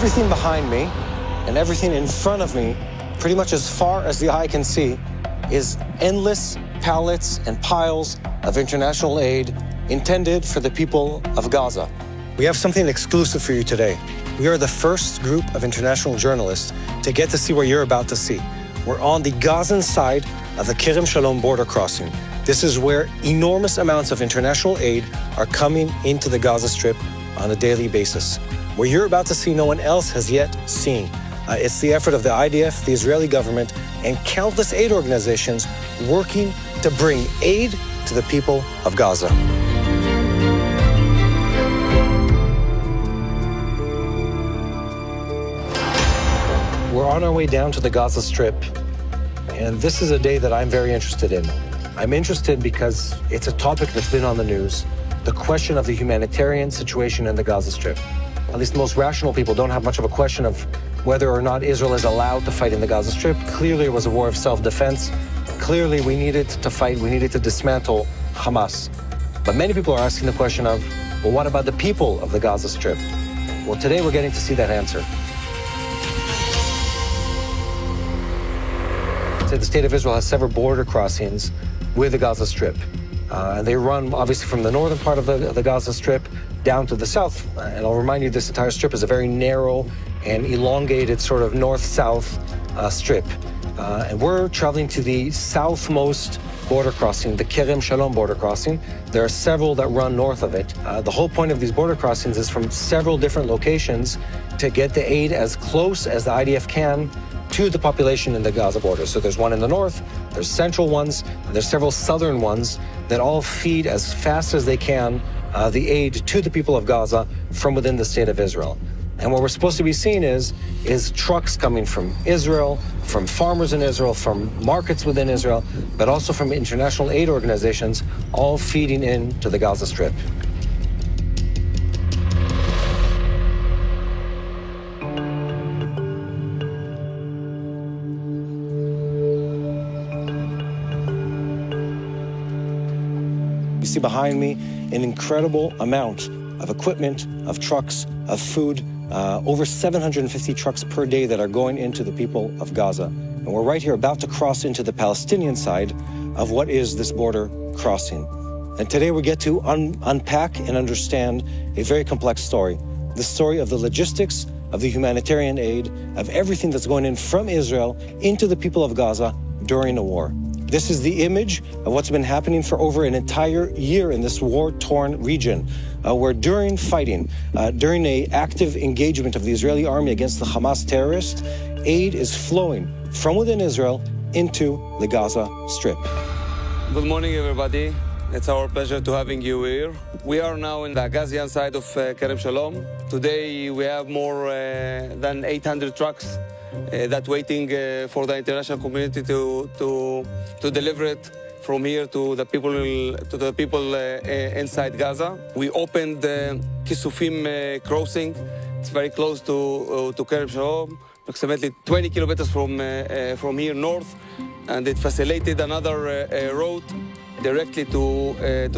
Everything behind me and everything in front of me, pretty much as far as the eye can see, is endless pallets and piles of international aid intended for the people of Gaza. We have something exclusive for you today. We are the first group of international journalists to get to see what you're about to see. We're on the Gazan side of the Kerem Shalom border crossing. This is where enormous amounts of international aid are coming into the Gaza Strip on a daily basis. What you're about to see, no one else has yet seen. It's the effort of the IDF, the Israeli government, and countless aid organizations working to bring aid to the people of Gaza. We're on our way down to the Gaza Strip, and this is a day that I'm very interested in. I'm interested because it's a topic that's been on the news, the question of the humanitarian situation in the Gaza Strip. At least most rational people don't have much of a question of whether or not Israel is allowed to fight in the Gaza Strip. Clearly, it was a war of self-defense. Clearly, we needed to fight, we needed to dismantle Hamas. But many people are asking the question of, well, what about the people of the Gaza Strip? Well, today we're getting to see that answer. The state of Israel has several border crossings with the Gaza Strip. And they run, obviously, from the northern part of the Gaza Strip down to the south. And I'll remind you, this entire strip is a very narrow and elongated sort of north-south strip. And we're traveling to the southmost border crossing, the Kerem Shalom border crossing. There are several that run north of it. The whole point of these border crossings is from several different locations to get the aid as close as the IDF can to the population in the Gaza border. So there's one in the north, there's central ones, and there's several southern ones that all feed as fast as they can the aid to the people of Gaza from within the state of Israel. And what we're supposed to be seeing is trucks coming from Israel, from farmers in Israel, from markets within Israel, but also from international aid organizations, all feeding into the Gaza Strip. You see behind me an incredible amount of equipment, of trucks, of food, over 750 trucks per day that are going into the people of Gaza. And we're right here about to cross into the Palestinian side of what is this border crossing. And today we get to unpack and understand a very complex story. The story of the logistics, of the humanitarian aid, of everything that's going in from Israel into the people of Gaza during the war. This is the image of what's been happening for over an entire year in this war-torn region, where during fighting, during an active engagement of the Israeli army against the Hamas terrorists, aid is flowing from within Israel into the Gaza Strip. Good morning, everybody. It's our pleasure to having you here. We are now in the Gazan side of Kerem Shalom. Today we have more than 800 trucks that waiting for the international community to deliver it from here to the people inside Gaza. We opened Kisufim crossing. It's very close to Kerem Shalom, approximately 20 kilometers from here north, and it facilitated another road directly to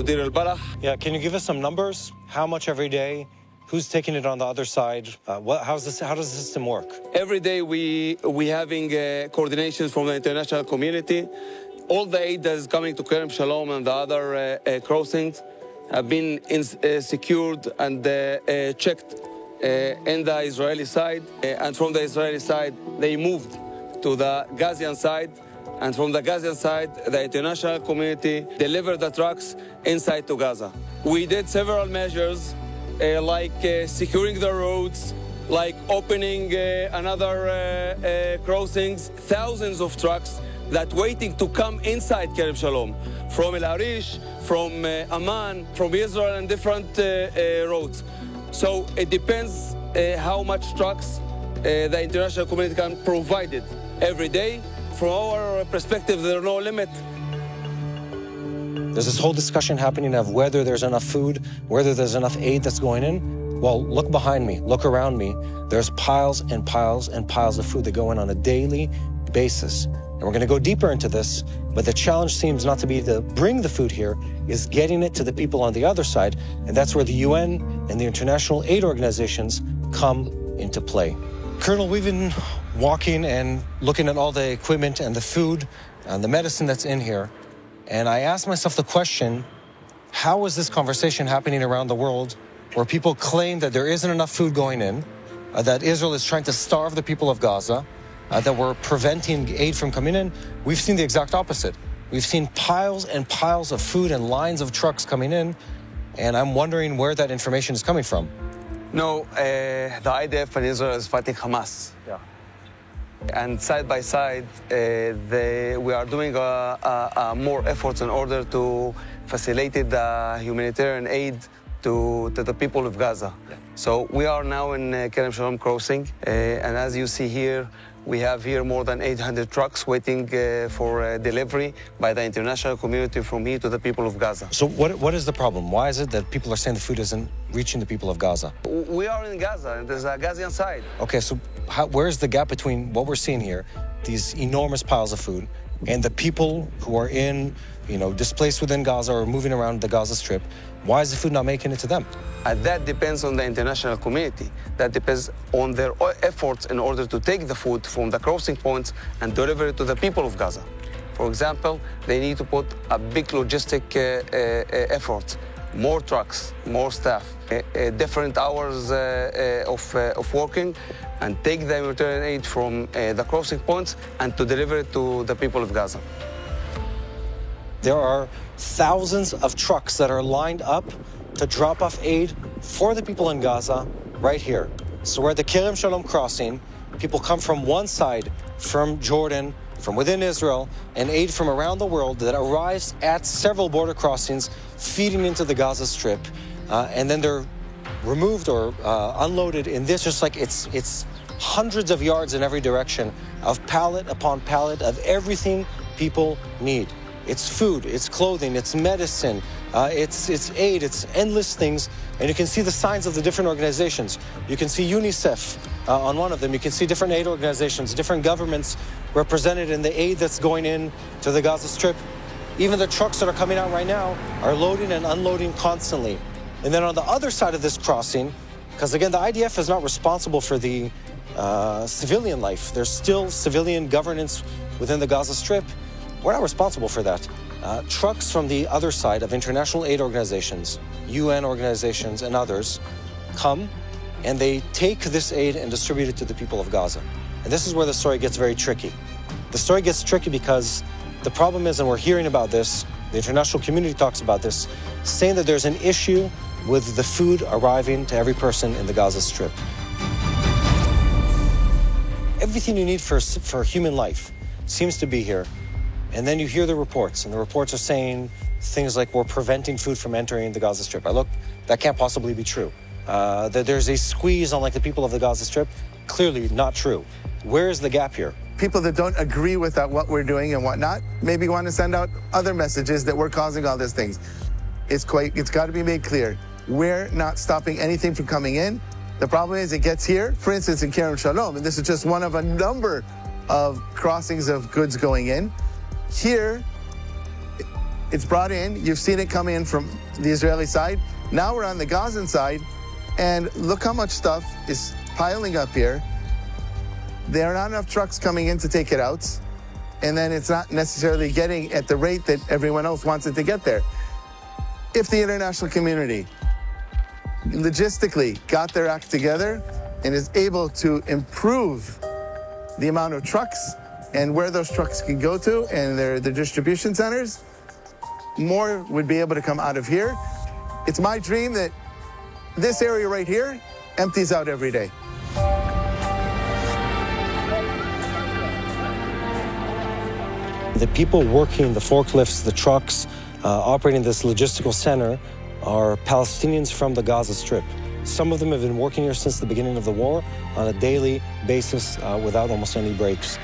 Deir el-Balah. Yeah, can you give us some numbers? How much every day? Who's taking it on the other side? How does the system work? Every day we having coordinations from the international community. All the aid that is coming to Kerem Shalom and the other crossings have been secured and checked in the Israeli side. And from the Israeli side, they moved to the Gazan side. And from the Gazan side, the international community delivered the trucks inside to Gaza. We did several measures, like securing the roads, like opening another crossings, thousands of trucks that waiting to come inside Kerem Shalom, from El Arish, from Amman, from Israel, and different roads. So it depends how much trucks the international community can provide it every day. From our perspective, there's no limit. There's this whole discussion happening of whether there's enough food, whether there's enough aid that's going in. Well, look behind me, look around me. There's piles and piles and piles of food that go in on a daily basis. And we're going to go deeper into this, but the challenge seems not to be to bring the food here, is getting it to the people on the other side. And that's where the UN and the international aid organizations come into play. Colonel, we've been walking and looking at all the equipment and the food and the medicine that's in here. And I asked myself the question, how is this conversation happening around the world where people claim that there isn't enough food going in, that Israel is trying to starve the people of Gaza, that we're preventing aid from coming in? We've seen the exact opposite. We've seen piles and piles of food and lines of trucks coming in, and I'm wondering where that information is coming from. No, the IDF in Israel is fighting Hamas. Yeah. And side by side, we are doing more efforts in order to facilitate the humanitarian aid to the people of Gaza. Yeah. So we are now in Kerem Shalom crossing, and as you see here, we have here more than 800 trucks waiting for delivery by the international community from here to the people of Gaza. So what is the problem? Why is it that people are saying the food isn't reaching the people of Gaza? We are in Gaza, and there's a Gazan side. Okay, so where's the gap between what we're seeing here, these enormous piles of food, and the people who are displaced within Gaza or moving around the Gaza Strip? Why is the food not making it to them? And that depends on the international community. That depends on their efforts in order to take the food from the crossing points and deliver it to the people of Gaza. For example, they need to put a big logistic effort, more trucks, more staff, different hours of working, and take the humanitarian aid from the crossing points and to deliver it to the people of Gaza. There are thousands of trucks that are lined up to drop off aid for the people in Gaza right here. So we're at the Kerem Shalom crossing. People come from one side, from Jordan, from within Israel, and aid from around the world that arrives at several border crossings, feeding into the Gaza Strip. And then they're removed or unloaded in this, just like it's hundreds of yards in every direction of pallet upon pallet of everything people need. It's food, it's clothing, it's medicine, it's aid, it's endless things. And you can see the signs of the different organizations. You can see UNICEF on one of them. You can see different aid organizations, different governments represented in the aid that's going in to the Gaza Strip. Even the trucks that are coming out right now are loading and unloading constantly. And then on the other side of this crossing, because again, the IDF is not responsible for the civilian life. There's still civilian governance within the Gaza Strip. We're not responsible for that. Trucks from the other side of international aid organizations, UN organizations, and others come and they take this aid and distribute it to the people of Gaza. And this is where the story gets very tricky. The story gets tricky because the problem is, and we're hearing about this, the international community talks about this, saying that there's an issue with the food arriving to every person in the Gaza Strip. Everything you need for human life seems to be here. And then you hear the reports, and the reports are saying things like we're preventing food from entering the Gaza Strip. Look, that can't possibly be true. That there's a squeeze on the people of the Gaza Strip, clearly not true. Where is the gap here? People that don't agree with what we're doing and whatnot maybe want to send out other messages that we're causing all these things. It's got to be made clear. We're not stopping anything from coming in. The problem is it gets here, for instance, in Kerem Shalom, and this is just one of a number of crossings of goods going in. Here, it's brought in. You've seen it come in from the Israeli side. Now we're on the Gazan side, and look how much stuff is piling up here. There are not enough trucks coming in to take it out, and then it's not necessarily getting at the rate that everyone else wants it to get there. If the international community logistically got their act together and is able to improve the amount of trucks and where those trucks can go to and their distribution centers, more would be able to come out of here. It's my dream that this area right here empties out every day. The people working the forklifts, the trucks, operating this logistical center are Palestinians from the Gaza Strip. Some of them have been working here since the beginning of the war on a daily basis without almost any breaks.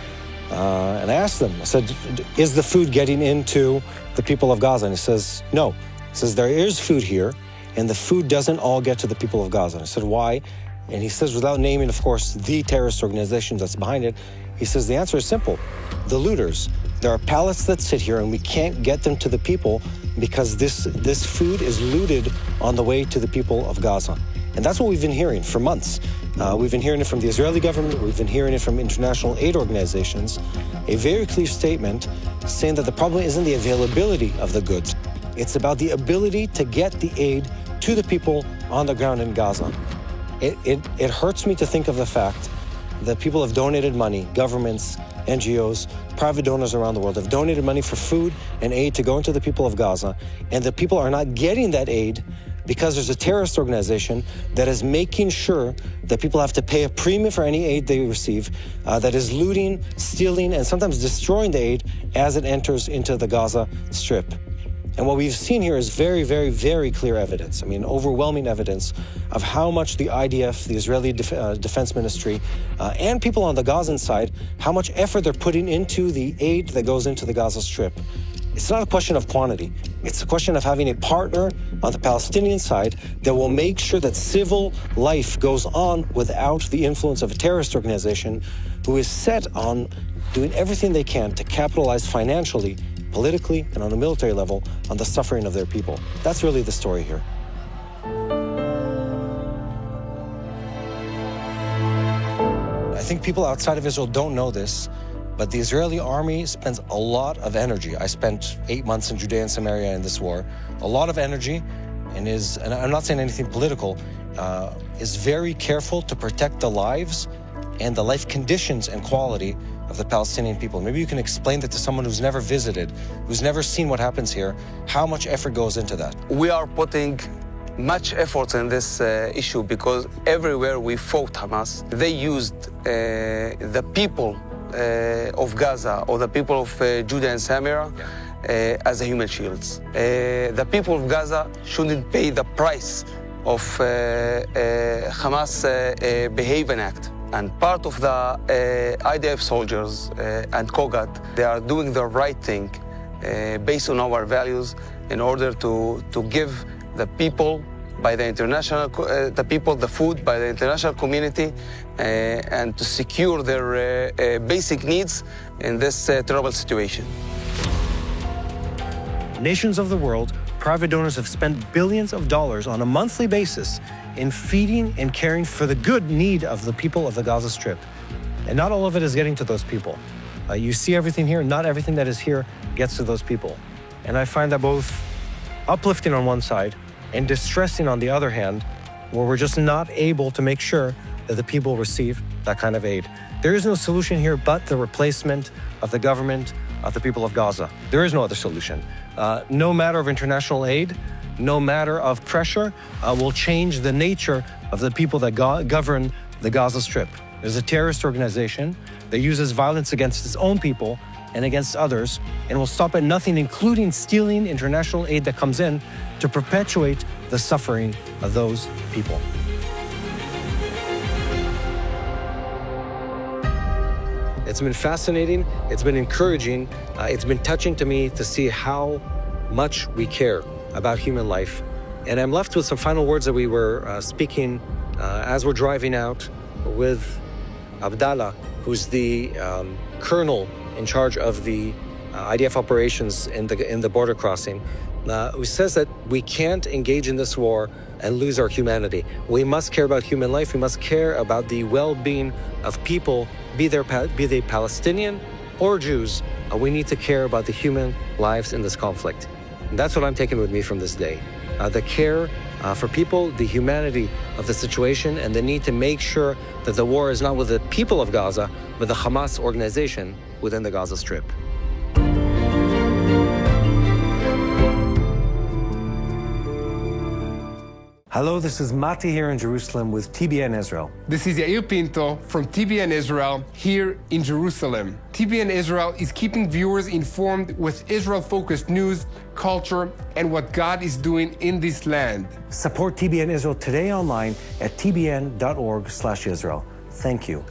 And I asked them, I said, is the food getting into the people of Gaza? And he says, no. He says, there is food here, and the food doesn't all get to the people of Gaza. And I said, why? And he says, without naming, of course, the terrorist organization that's behind it, he says, the answer is simple. The looters. There are pallets that sit here, and we can't get them to the people because this food is looted on the way to the people of Gaza. And that's what we've been hearing for months. We've been hearing it from the Israeli government. We've been hearing it from international aid organizations. A very clear statement saying that the problem isn't the availability of the goods. It's about the ability to get the aid to the people on the ground in Gaza. It hurts me to think of the fact that people have donated money, governments, NGOs, private donors around the world have donated money for food and aid to go into the people of Gaza, and the people are not getting that aid because there's a terrorist organization that is making sure that people have to pay a premium for any aid they receive, that is looting, stealing, and sometimes destroying the aid as it enters into the Gaza Strip. And what we've seen here is very, very, very clear evidence. I mean, overwhelming evidence of how much the IDF, the Israeli Defense Ministry, and people on the Gazan side, how much effort they're putting into the aid that goes into the Gaza Strip. It's not a question of quantity. It's a question of having a partner on the Palestinian side that will make sure that civil life goes on without the influence of a terrorist organization who is set on doing everything they can to capitalize financially, politically, and on a military level on the suffering of their people. That's really the story here. I think people outside of Israel don't know this, but the Israeli army spends a lot of energy. I spent 8 months in Judea and Samaria in this war. A lot of energy, and I'm not saying anything political, is very careful to protect the lives and the life conditions and quality of the Palestinian people. Maybe you can explain that to someone who's never visited, who's never seen what happens here, how much effort goes into that. We are putting much effort in this issue because everywhere we fought Hamas, they used the people of Gaza or the people of Judea and Samaria as human shields. The people of Gaza shouldn't pay the price of Hamas behavior act. And part of the IDF soldiers and Kogat, they are doing the right thing based on our values in order to give the people by the international, the food by the international community and to secure their basic needs in this terrible situation. Nations of the world, private donors have spent billions of dollars on a monthly basis in feeding and caring for the good need of the people of the Gaza Strip. And not all of it is getting to those people. You see everything here, not everything that is here gets to those people. And I find that both uplifting on one side and distressing on the other hand, where we're just not able to make sure that the people receive that kind of aid. There is no solution here but the replacement of the government of the people of Gaza. There is no other solution. No matter of international aid, no matter of pressure, will change the nature of the people that govern the Gaza Strip. There's a terrorist organization that uses violence against its own people and against others, and will stop at nothing, including stealing international aid that comes in to perpetuate the suffering of those people. It's been fascinating, it's been encouraging, it's been touching to me to see how much we care about human life. And I'm left with some final words that we were speaking as we're driving out with Abdallah, who's the colonel in charge of the IDF operations in the border crossing, who says that we can't engage in this war and lose our humanity. We must care about human life. We must care about the well-being of people, be they Palestinian or Jews. We need to care about the human lives in this conflict. And that's what I'm taking with me from this day. The care for people, the humanity of the situation, and the need to make sure that the war is not with the people of Gaza, but the Hamas organization within the Gaza Strip. Hello, this is Mati here in Jerusalem with TBN Israel. This is Yair Pinto from TBN Israel here in Jerusalem. TBN Israel is keeping viewers informed with Israel-focused news, culture, and what God is doing in this land. Support TBN Israel today online at tbn.org/Israel. Thank you.